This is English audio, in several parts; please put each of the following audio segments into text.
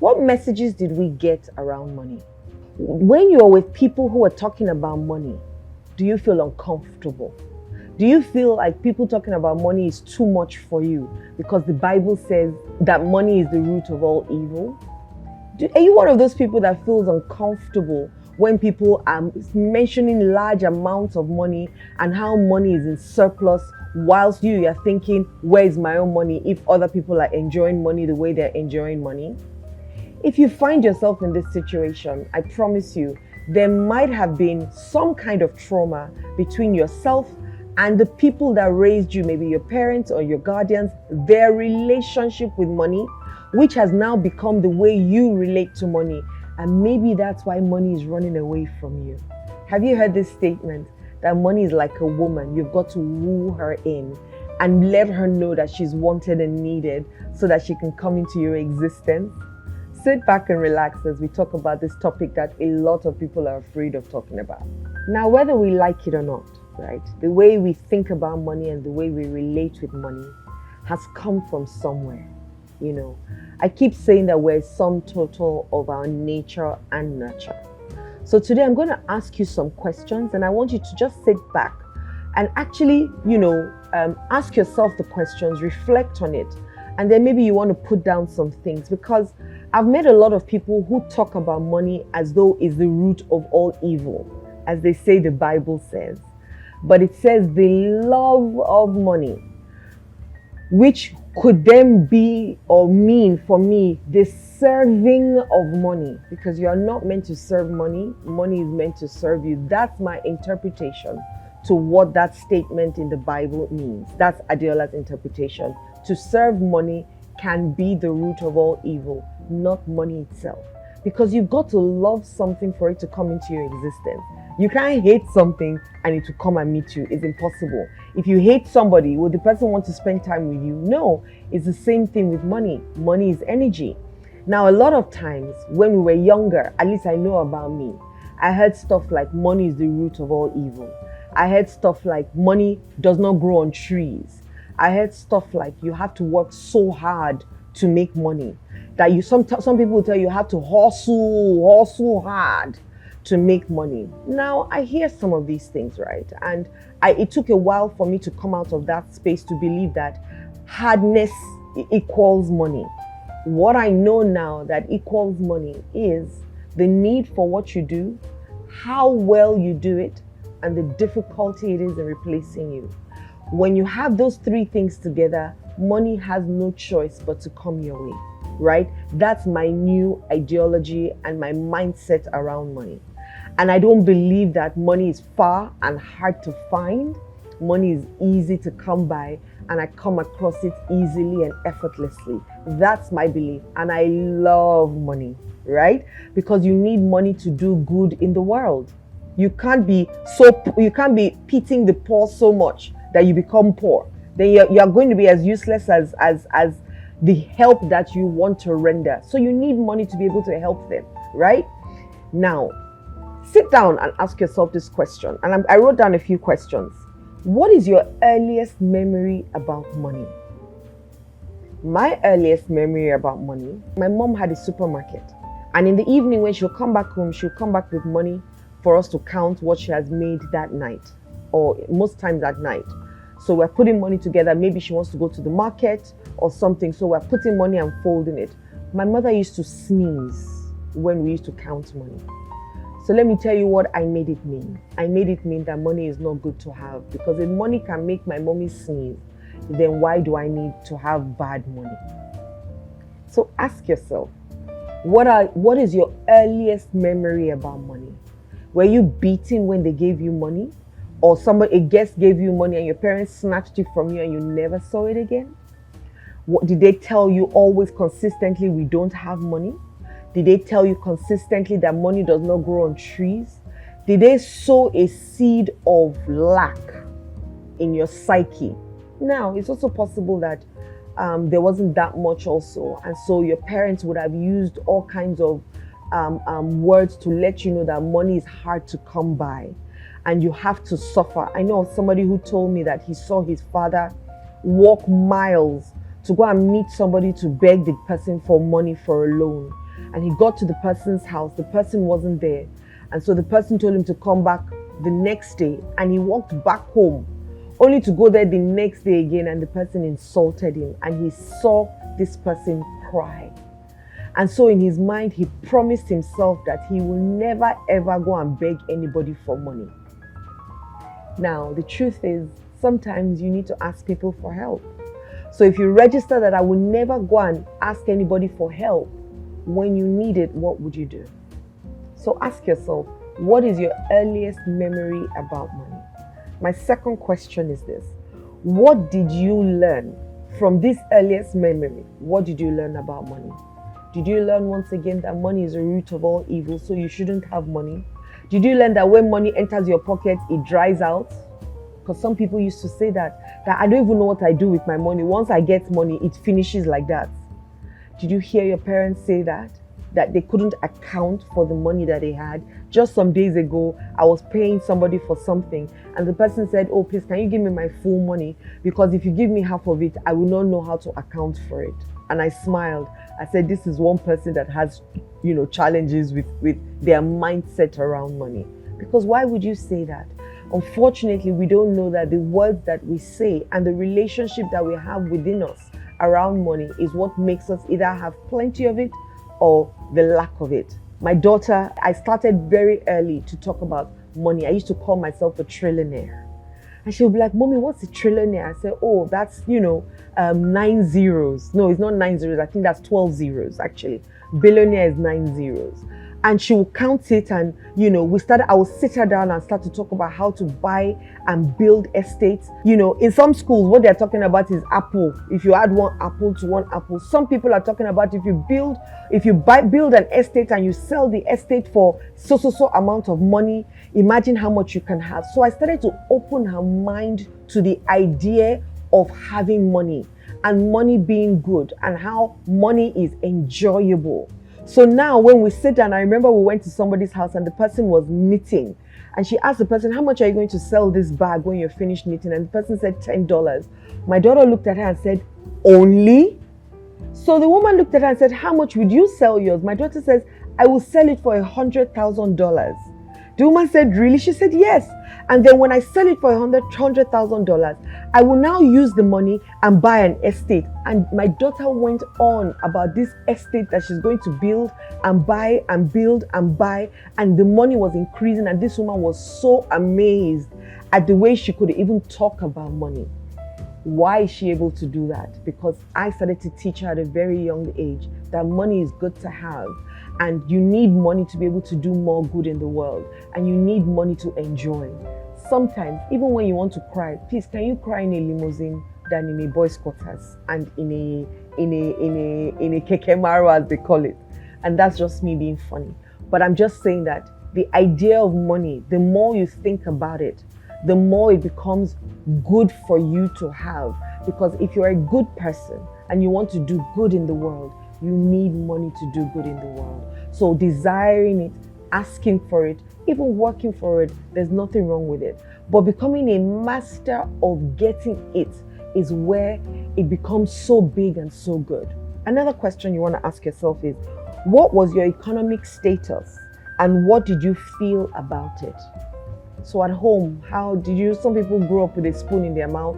What messages did we get around money? When you're with people who are talking about money, do you feel uncomfortable? Do you feel like people talking about money is too much for you because the Bible says that money is the root of all evil? Are you one of those people that feels uncomfortable when people are mentioning large amounts of money and how money is in surplus, whilst you're thinking, where is my own money if other people are enjoying money the way they're enjoying money? If you find yourself in this situation, I promise you, there might have been some kind of trauma between yourself and the people that raised you, maybe your parents or your guardians, their relationship with money, which has now become the way you relate to money. And maybe that's why money is running away from you. Have you heard this statement that money is like a woman? You've got to woo her in and let her know that she's wanted and needed so that she can come into your existence. Sit back and relax as we talk about this topic that a lot of people are afraid of talking about. Now, whether we like it or not, right, the way we think about money and the way we relate with money has come from somewhere. You know, I keep saying that we're sum total of our nature and nurture. So today I'm going to ask you some questions, and I want you to just sit back and actually, ask yourself the questions, reflect on it, and then maybe you want to put down some things, because I've met a lot of people who talk about money as though it's the root of all evil, as they say the Bible says. But it says the love of money, which could then be or mean for me the serving of money, because you are not meant to serve money. Money is meant to serve you. That's my interpretation to what that statement in the Bible means. That's Adeola's interpretation. To serve money can be the root of all evil, not money itself. Because you've got to love something for it to come into your existence. You can't hate something and it will come and meet you. It's impossible. If you hate somebody, will the person want to spend time with you? No. It's the same thing with money. Money is energy. Now, a lot of times when we were younger, at least I know about me, I heard stuff like money is the root of all evil. I heard stuff like money does not grow on trees. I heard stuff like you have to work so hard to make money. That some people will tell you have to hustle hard to make money. Now, I hear some of these things, right? And it took a while for me to come out of that space to believe that hardness equals money. What I know now that equals money is the need for what you do, how well you do it, and the difficulty it is in replacing you. When you have those three things together, money has no choice but to come your way, right? That's my new ideology and my mindset around money. And I don't believe that money is far and hard to find. Money is easy to come by, and I come across it easily and effortlessly. That's my belief. And I love money, right? Because you need money to do good in the world. You can't be pitying the poor so much that you become poor. Then you're going to be as useless as the help that you want to render. So you need money to be able to help them, right? Now, sit down and ask yourself this question. And I wrote down a few questions. What is your earliest memory about money? My earliest memory about money, my mom had a supermarket. And in the evening when she'll come back home, she'll come back with money for us to count what she has made that night, or most times at night. So we're putting money together. Maybe she wants to go to the market or something. So we're putting money and folding it. My mother used to sneeze when we used to count money. So let me tell you what I made it mean. I made it mean that money is not good to have, because if money can make my mommy sneeze, then why do I need to have bad money? So ask yourself, what is your earliest memory about money? Were you beaten when they gave you money? Or a guest gave you money and your parents snatched it from you and you never saw it again? What did they tell you always consistently, we don't have money? Did they tell you consistently that money does not grow on trees? Did they sow a seed of lack in your psyche? Now, it's also possible that there wasn't that much also. And so your parents would have used all kinds of words to let you know that money is hard to come by and you have to suffer. I know somebody who told me that he saw his father walk miles to go and meet somebody to beg the person for money for a loan. And he got to the person's house. The person wasn't there. And so the person told him to come back the next day. And he walked back home, only to go there the next day again. And the person insulted him. And he saw this person cry. And so in his mind, he promised himself that he will never ever go and beg anybody for money. Now, the truth is, sometimes you need to ask people for help. So if you register that I will never go and ask anybody for help, when you need it, what would you do? So ask yourself, what is your earliest memory about money? My second question is this: what did you learn from this earliest memory? What did you learn about money? Did you learn once again that money is the root of all evil, so you shouldn't have money? Did you learn that when money enters your pocket, it dries out? Because some people used to say that I don't even know what I do with my money. Once I get money, it finishes like that. Did you hear your parents say that they couldn't account for the money that they had? Just some days ago, I was paying somebody for something, and the person said, oh, please, can you give me my full money? Because if you give me half of it, I will not know how to account for it. And I smiled. I said, this is one person that has, challenges with their mindset around money. Because why would you say that? Unfortunately, we don't know that the words that we say and the relationship that we have within us around money is what makes us either have plenty of it or the lack of it. My daughter, I started very early to talk about money. I used to call myself a trillionaire. And she'll be like, Mommy, what's a trillionaire? I said, oh, that's, 9 zeros. No, it's not 9 zeros. I think that's 12 zeros, actually. Billionaire is 9 zeros. And she will count it, and, I will sit her down and start to talk about how to buy and build estates. In some schools, what they're talking about is apple. If you add one apple to one apple. Some people are talking about if you build an estate and you sell the estate for so amount of money, imagine how much you can have. So I started to open her mind to the idea of having money and money being good and how money is enjoyable. So now when we sit down, I remember we went to somebody's house and the person was knitting. And she asked the person, how much are you going to sell this bag when you're finished knitting? And the person said $10. My daughter looked at her and said, only? So the woman looked at her and said, how much would you sell yours? My daughter says, I will sell it for $100,000. The woman said, really? She said, yes. And then when I sell it for $100,000, I will now use the money and buy an estate. And my daughter went on about this estate that she's going to build and buy and build and buy. And the money was increasing. And this woman was so amazed at the way she could even talk about money. Why is she able to do that? Because I started to teach her at a very young age that money is good to have. And you need money to be able to do more good in the world. And you need money to enjoy. Sometimes, even when you want to cry, please, can you cry in a limousine than in a boys' quarters and in a keke maru, as they call it? And that's just me being funny. But I'm just saying that the idea of money, the more you think about it, the more it becomes good for you to have. Because if you're a good person and you want to do good in the world, you need money to do good in the world. So desiring it, asking for it, even working for it, there's nothing wrong with it. But becoming a master of getting it is where it becomes so big and so good. Another question you want to ask yourself is, what was your economic status and what did you feel about it? So at home, some people grew up with a spoon in their mouth,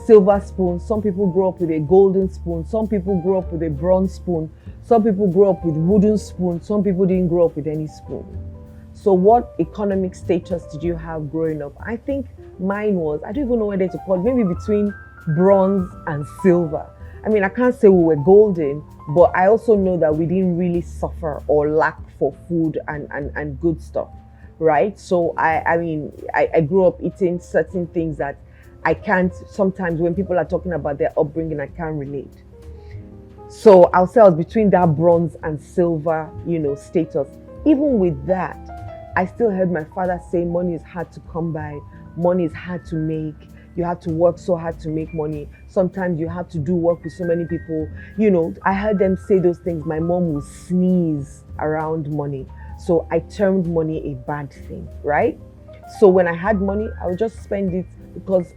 silver spoon. Some people grew up with a golden spoon. Some people grew up with a bronze spoon. Some people grew up with wooden spoon. Some people didn't grow up with any spoon. So what economic status did you have growing up? I think mine was, I don't even know whether to call it, maybe between bronze and silver. I mean, I can't say we were golden, but I also know that we didn't really suffer or lack for food and good stuff, right? So I grew up eating certain things that I can't, sometimes when people are talking about their upbringing, I can't relate. So I'll say I was between that bronze and silver, status. Even with that, I still heard my father say money is hard to come by, money is hard to make, you have to work so hard to make money. Sometimes you have to do work with so many people. I heard them say those things. My mom will sneeze around money. So I termed money a bad thing, right? So when I had money, I would just spend it because,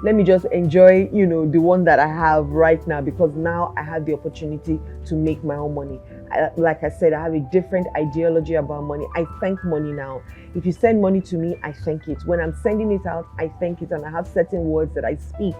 let me just enjoy, the one that I have right now, because now I have the opportunity to make my own money. Like I said, I have a different ideology about money. I thank money now. If you send money to me, I thank it. When I'm sending it out, I thank it, and I have certain words that I speak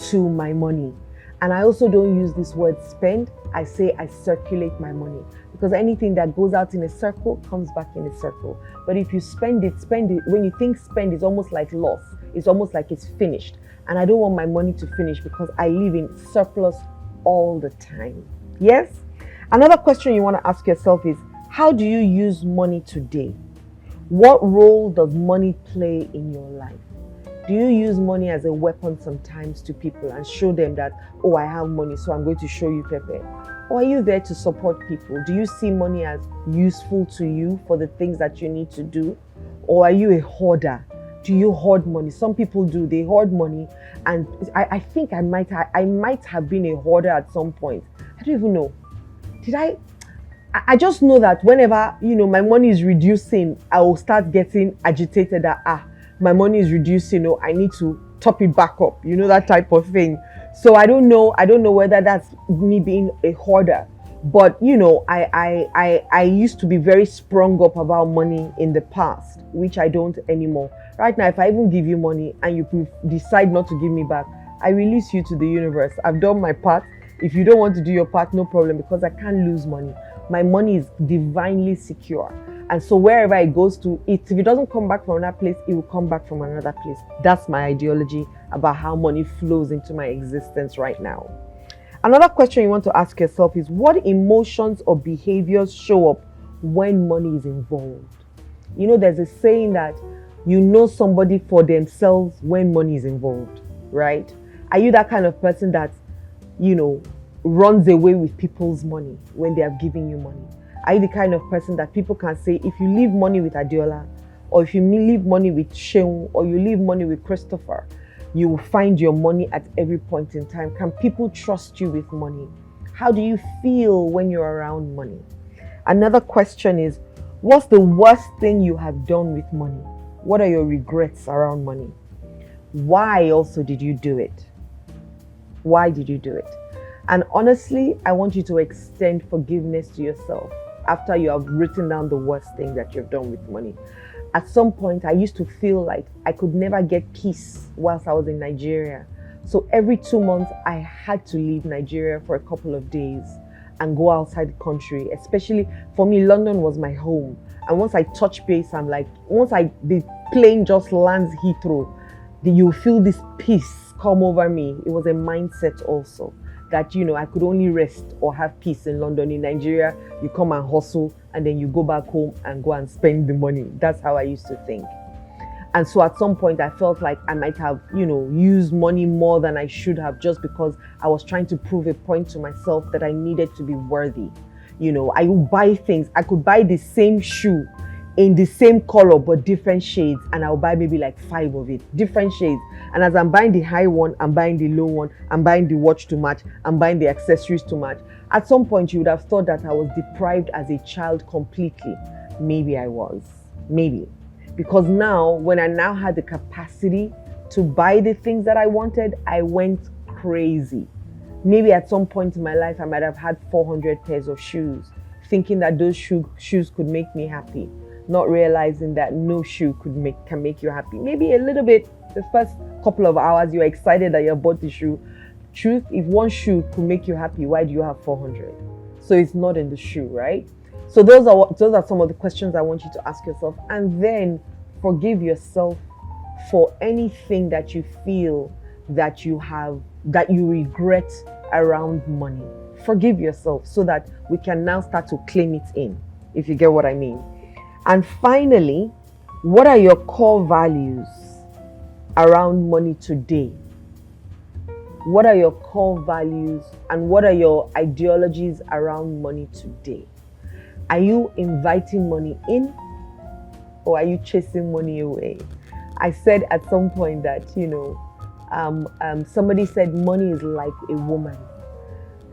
to my money. And I also don't use this word spend. I say I circulate my money, because anything that goes out in a circle comes back in a circle. But if you spend it, when you think spend, it's almost like loss. It's almost like it's finished. And I don't want my money to finish, because I live in surplus all the time. Yes? Another question you want to ask yourself is, how do you use money today? What role does money play in your life? Do you use money as a weapon sometimes to people and show them that, oh, I have money, so I'm going to show you Pepe? Or are you there to support people? Do you see money as useful to you for the things that you need to do? Or are you a hoarder? Do you hoard money? Some people do. They hoard money. And I think I might have been a hoarder at some point. I don't even know. I just know that whenever, my money is reducing, I will start getting agitated that, my money is reducing, I need to top it back up, that type of thing. So I don't know whether that's me being a hoarder, but I used to be very sprung up about money in the past, which I don't anymore. Right now, if I even give you money and you decide not to give me back, I release you to the universe. I've done my part. If you don't want to do your part, no problem, because I can't lose money. My money is divinely secure. And so wherever it goes to, if it doesn't come back from another place, it will come back from another place. That's my ideology about how money flows into my existence right now. Another question you want to ask yourself is, what emotions or behaviors show up when money is involved? There's a saying that somebody for themselves when money is involved, right? Are you that kind of person that, runs away with people's money when they are giving you money? Are you the kind of person that people can say, if you leave money with Adiola, or if you leave money with Sheung, or you leave money with Christopher, you will find your money at every point in time? Can people trust you with money? How do you feel when you're around money? Another question is, what's the worst thing you have done with money? What are your regrets around money? Why also did you do it? Why did you do it? And honestly, I want you to extend forgiveness to yourself after you have written down the worst thing that you've done with money. At some point, I used to feel like I could never get peace whilst I was in Nigeria. So every 2 months, I had to leave Nigeria for a couple of days and go outside the country. Especially for me, London was my home. And once I touch base, I'm like, the plane just lands Heathrow, you feel this peace come over me. It was a mindset also that, I could only rest or have peace in London. In Nigeria, you come and hustle, and then you go back home and go and spend the money. That's how I used to think. And so at some point, I felt like I might have, used money more than I should have, just because I was trying to prove a point to myself that I needed to be worthy. I would buy things. I could buy the same shoe in the same color but different shades, and I'll buy maybe like 5 of it, different shades. And as I'm buying the high one, I'm buying the low one, I'm buying the watch to match, I'm buying the accessories to match. At some point, you would have thought that I was deprived as a child completely. Maybe I was. Maybe. Because now, when I now had the capacity to buy the things that I wanted, I went crazy. Maybe at some point in my life, I might have had 400 pairs of shoes, thinking that those shoes could make me happy, not realizing that no shoe can make you happy. Maybe a little bit, the first couple of hours, you're excited that you bought the shoe. Truth, if one shoe could make you happy, why do you have 400? So it's not in the shoe, right? So those are some of the questions I want you to ask yourself, and then forgive yourself for anything that you feel that you regret around money. Forgive yourself so that we can now start to claim it in, if you get what I mean. And finally, what are your core values around money today? What are your core values and what are your ideologies around money today? Are you inviting money in, or are you chasing money away? I said at some point that, somebody said money is like a woman,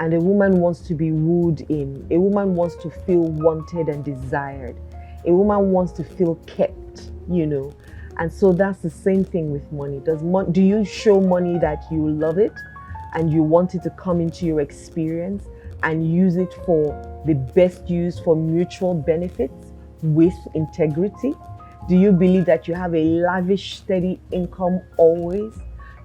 and a woman wants to be wooed in. A woman wants to feel wanted and desired. A woman wants to feel kept, And so that's the same thing with money. Do you show money that you love it and you want it to come into your experience and use it for the best use for mutual benefits with integrity? Do you believe that you have a lavish, steady income always?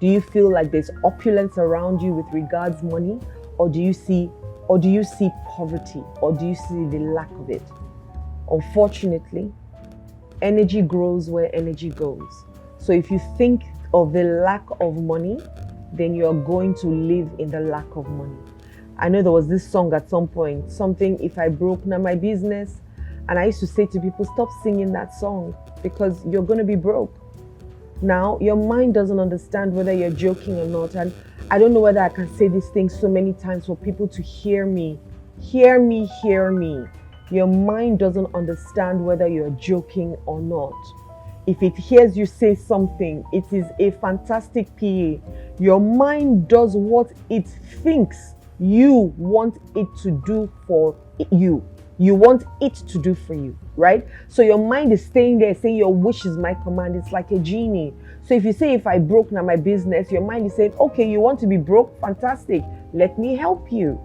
Do you feel like there's opulence around you with regards money? Or do you see poverty? Or do you see the lack of it? Unfortunately, energy grows where energy goes. So if you think of the lack of money, then you're going to live in the lack of money. I know there was this song at some point, something, if I broke, now my business. And I used to say to people, stop singing that song because you're going to be broke. Now, your mind doesn't understand whether you're joking or not. And I don't know whether I can say these things so many times for people to hear me. Hear me, hear me. Your mind doesn't understand whether you're joking or not. If it hears you say something, it is a fantastic PA. Your mind does what it thinks you want it to do for you. You want it to do for you, right? So your mind is staying there saying your wish is my command. It's like a genie. So if you say, if I broke, now my business, your mind is saying, okay, you want to be broke? Fantastic. Let me help you.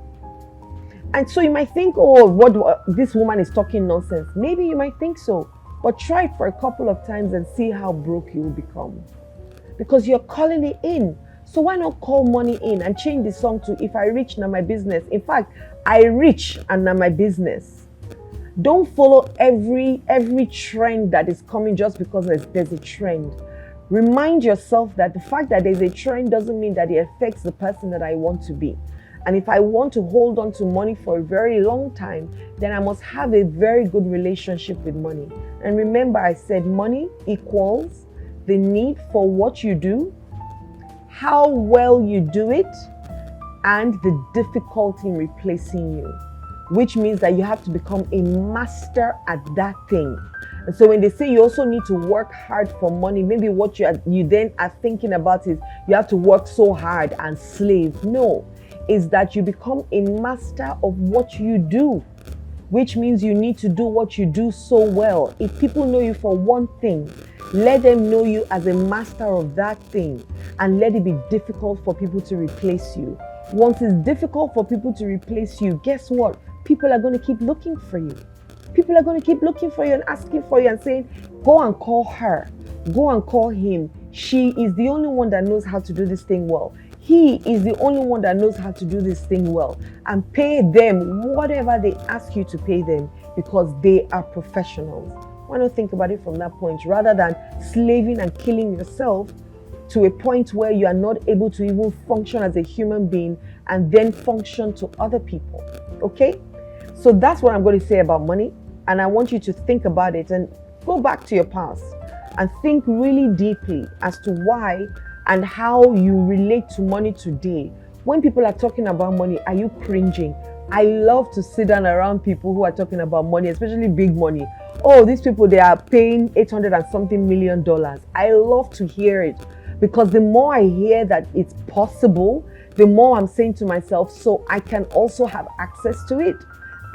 And so you might think, oh, what this woman is talking nonsense. Maybe you might think so, but try it for a couple of times and see how broke you will become. Because you're calling it in. So why not call money in and change the song to, if I reach, now my business. In fact, I reach and now my business. Don't follow every trend that is coming just because there's a trend. Remind yourself that the fact that there's a trend doesn't mean that it affects the person that I want to be. And if I want to hold on to money for a very long time, then I must have a very good relationship with money. And remember, I said money equals the need for what you do, how well you do it, and the difficulty in replacing you. Which means that you have to become a master at that thing. And so when they say you also need to work hard for money, maybe what you then are thinking about is you have to work so hard and slave. No, is that you become a master of what you do, which means you need to do what you do so well. If people know you for one thing, let them know you as a master of that thing and let it be difficult for people to replace you. Once it's difficult for people to replace you, guess what? People are going to keep looking for you. People are going to keep looking for you and asking for you and saying, go and call her. Go and call him. She is the only one that knows how to do this thing well. He is the only one that knows how to do this thing well. And pay them whatever they ask you to pay them because they are professionals. Why not think about it from that point rather than slaving and killing yourself to a point where you are not able to even function as a human being and then function to other people. Okay? So that's what I'm going to say about money. And I want you to think about it and go back to your past and think really deeply as to why and how you relate to money today. When people are talking about money, are you cringing? I love to sit down around people who are talking about money, especially big money. Oh, these people, they are paying $800 and something million. I love to hear it because the more I hear that it's possible, the more I'm saying to myself, so I can also have access to it.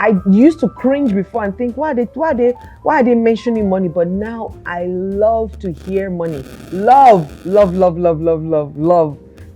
I used to cringe before and think, why are they mentioning money? But now I love to hear money. Love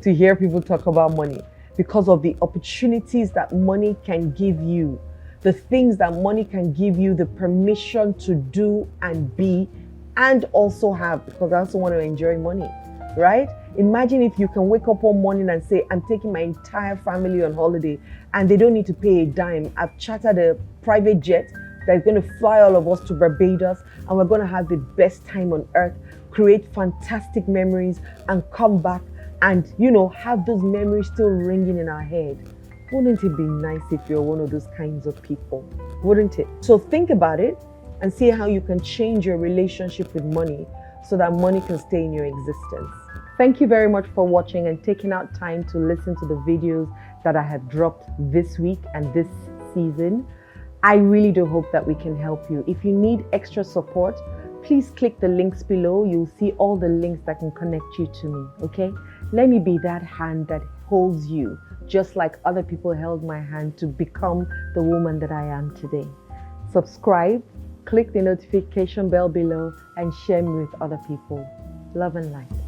to hear people talk about money because of the opportunities that money can give you, the things that money can give you, the permission to do and be, and also have, because I also want to enjoy money, right? Imagine if you can wake up one morning and say, I'm taking my entire family on holiday and they don't need to pay a dime. I've chartered a private jet that's going to fly all of us to Barbados and we're going to have the best time on earth, create fantastic memories and come back and, have those memories still ringing in our head. Wouldn't it be nice if you're one of those kinds of people? Wouldn't it? So think about it and see how you can change your relationship with money so that money can stay in your existence. Thank you very much for watching and taking out time to listen to the videos that I have dropped this week and this season. I really do hope that we can help you. If you need extra support, please click the links below. You'll see all the links that can connect you to me, okay? Let me be that hand that holds you, just like other people held my hand to become the woman that I am today. Subscribe, Click the notification bell below and share me with other people. Love and light.